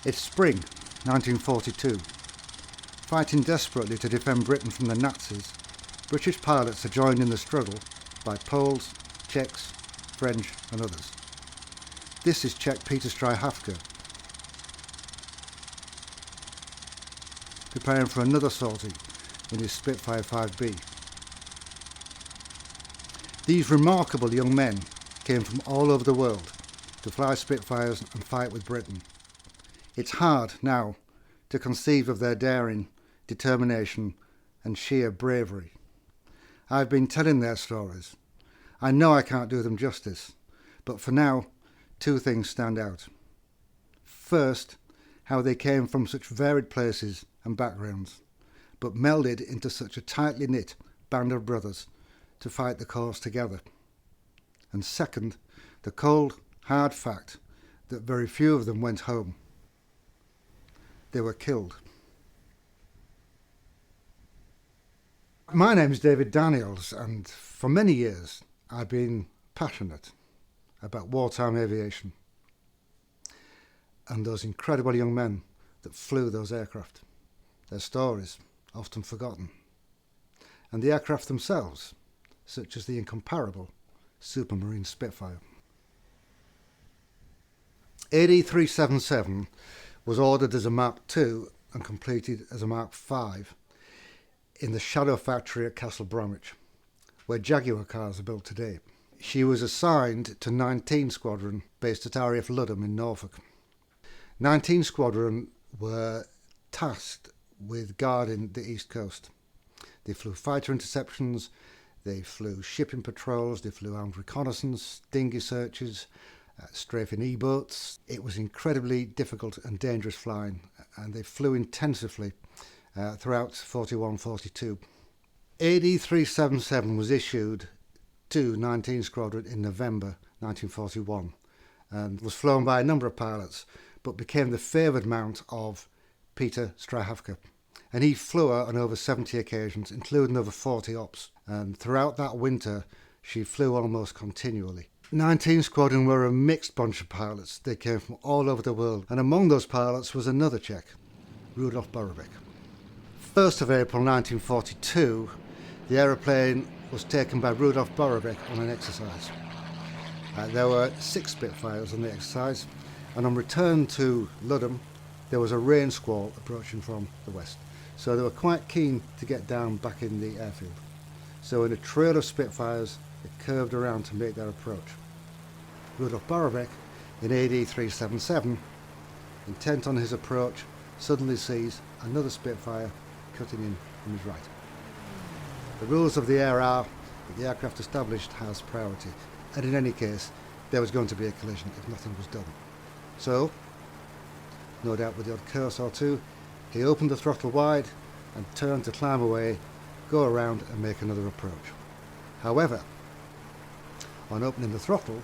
It's spring 1942. Fighting desperately to defend Britain from the Nazis, British pilots are joined in the struggle by Poles, Czechs, French and others. This is Czech Peter Stryjhavka, preparing for another sortie in his Spitfire 5B. These remarkable young men came from all over the world to fly Spitfires and fight with Britain. It's hard now to conceive of their daring, determination and sheer bravery. I've been telling their stories. I know I can't do them justice, but for now, two things stand out. First, how they came from such varied places and backgrounds, but melded into such a tightly knit band of brothers to fight the cause together. And second, the cold, hard fact that very few of them went home. They were killed. My name's David Daniels, and for many years I've been passionate about wartime aviation and those incredible young men that flew those aircraft. Their stories, often forgotten, and the aircraft themselves, such as the incomparable Supermarine Spitfire. AD 377 was ordered as a Mark II and completed as a Mark V in the Shadow factory at Castle Bromwich, where Jaguar cars are built today. She was assigned to 19 Squadron based at RAF Ludham in Norfolk. 19 Squadron were tasked with guarding the East Coast. They flew fighter interceptions, they flew shipping patrols, they flew armed reconnaissance, dinghy searches, strafing E-boats. It was incredibly difficult and dangerous flying, and they flew intensively throughout 41-42. AD 377 was issued to 19 Squadron in November 1941 and was flown by a number of pilots, but became the favoured mount of Peter Stryjhavka. And he flew her on over 70 occasions, including over 40 ops. And throughout that winter, she flew almost continually. 19 Squadron were a mixed bunch of pilots. They came from all over the world. And among those pilots was another Czech, Rudolf Borovic. 1st of April 1942, the aeroplane was taken by Rudolf Borovic on an exercise. There were 6 Spitfires on the exercise, and on return to Ludham, there was a rain squall approaching from the west. So they were quite keen to get down back in the airfield. So in a trail of Spitfires, they curved around to make their approach. Rudolf Borovic, in AD 377, intent on his approach, suddenly sees another Spitfire cutting in from his right. The rules of the air are that the aircraft established has priority, and in any case, there was going to be a collision if nothing was done. So, no doubt with the odd curse or two, he opened the throttle wide and turned to climb away, go around and make another approach. However, on opening the throttle,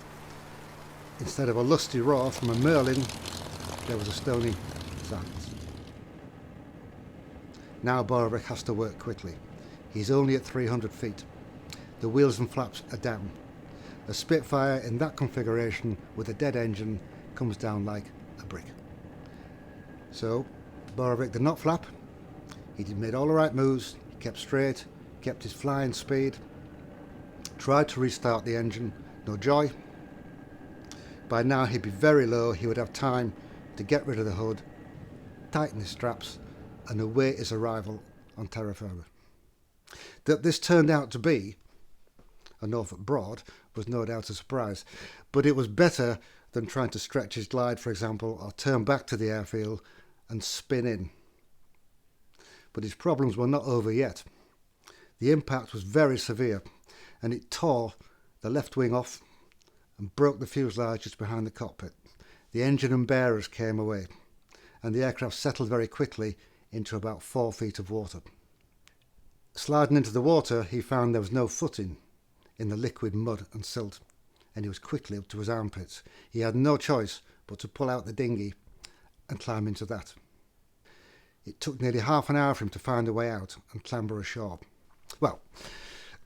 instead of a lusty roar from a Merlin, there was a stony silence. Now Borovic has to work quickly. He's only at 300 feet. The wheels and flaps are down. A Spitfire in that configuration with a dead engine comes down like a brick. So Borovic did not flap. He made all the right moves. He kept straight, kept his flying speed, tried to restart the engine. No joy. By now he'd be very low. He would have time to get rid of the hood, tighten his straps, and await his arrival on terra firma. That this turned out to be a Norfolk Broad was no doubt a surprise, but it was better than trying to stretch his glide, for example, or turn back to the airfield and spin in. But his problems were not over yet. The impact was very severe, and it tore the left wing off and broke the fuselage just behind the cockpit. The engine and bearers came away, and the aircraft settled very quickly into about 4 feet of water. Sliding into the water, he found there was no footing in the liquid mud and silt, and he was quickly up to his armpits. He had no choice but to pull out the dinghy and climb into that. It took nearly half an hour for him to find a way out and clamber ashore. Well,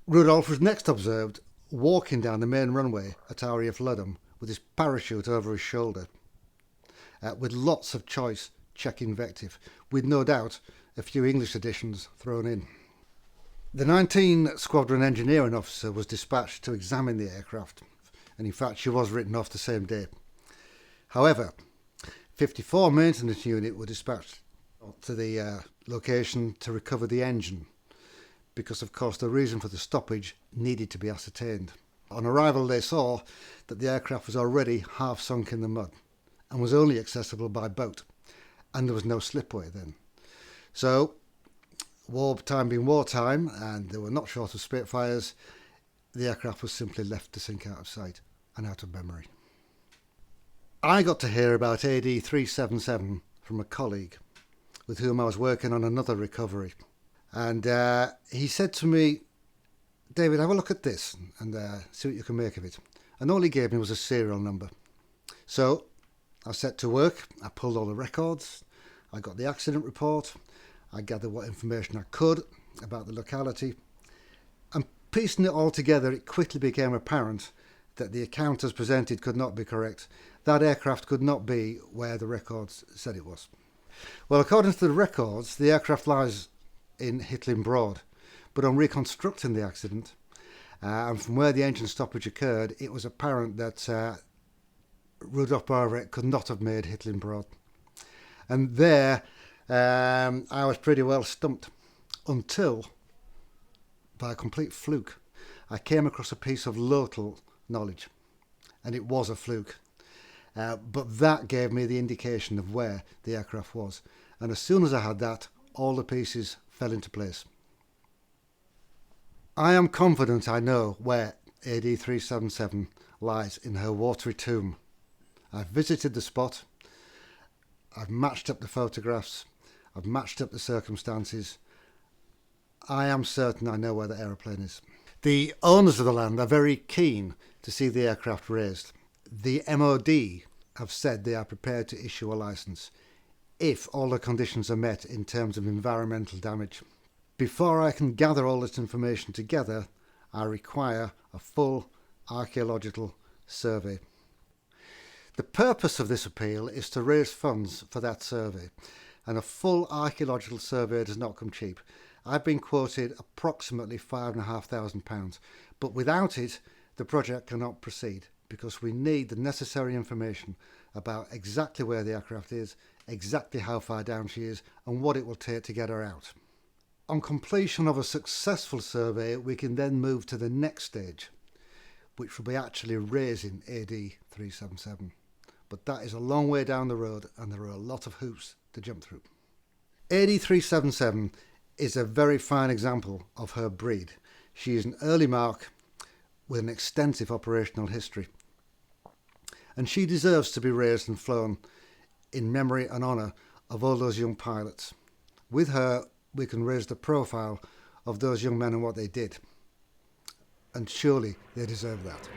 Rudolf was next observed walking down the main runway at RAF Ludham with his parachute over his shoulder. with lots of choice Czech invective, with no doubt a few English additions thrown in. The 19 Squadron Engineering Officer was dispatched to examine the aircraft, and in fact she was written off the same day. However, 54 Maintenance Unit were dispatched to the location to recover the engine, because of course the reason for the stoppage needed to be ascertained. On arrival they saw that the aircraft was already half sunk in the mud and was only accessible by boat, and there was no slipway then. So, wartime being wartime, and they were not short of Spitfires, the aircraft was simply left to sink out of sight and out of memory. I got to hear about AD 377 from a colleague with whom I was working on another recovery. And he said to me, "David, have a look at this and see what you can make of it." And all he gave me was a serial number. So I set to work, I pulled all the records, I got the accident report, I gathered what information I could about the locality, and piecing it all together, it quickly became apparent that the account as presented could not be correct. That aircraft could not be where the records said it was. Well, according to the records, the aircraft lies in Hitlin Broad, but on reconstructing the accident, and from where the engine stoppage occurred, it was apparent that Rudolf Boivret could not have made Hitlin Broad. And there, I was pretty well stumped, until, by a complete fluke, I came across a piece of local knowledge, and it was a fluke. But that gave me the indication of where the aircraft was, and as soon as I had that, all the pieces fell into place. I am confident I know where AD 377 lies in her watery tomb. I've visited the spot, I've matched up the photographs, I've matched up the circumstances. I am certain I know where the aeroplane is. The owners of the land are very keen to see the aircraft raised. The MOD have said they are prepared to issue a licence if all the conditions are met in terms of environmental damage. Before I can gather all this information together, I require a full archaeological survey. The purpose of this appeal is to raise funds for that survey, and a full archaeological survey does not come cheap. I've been quoted approximately £5,500, but without it, the project cannot proceed, because we need the necessary information about exactly where the aircraft is, exactly how far down she is, and what it will take to get her out. On completion of a successful survey, we can then move to the next stage, which will be actually raising AD 377. But that is a long way down the road, and there are a lot of hoops to jump through. AD 377 is a very fine example of her breed. She is an early mark with an extensive operational history, and she deserves to be raised and flown in memory and honour of all those young pilots. With her, we can raise the profile of those young men and what they did, and surely they deserve that.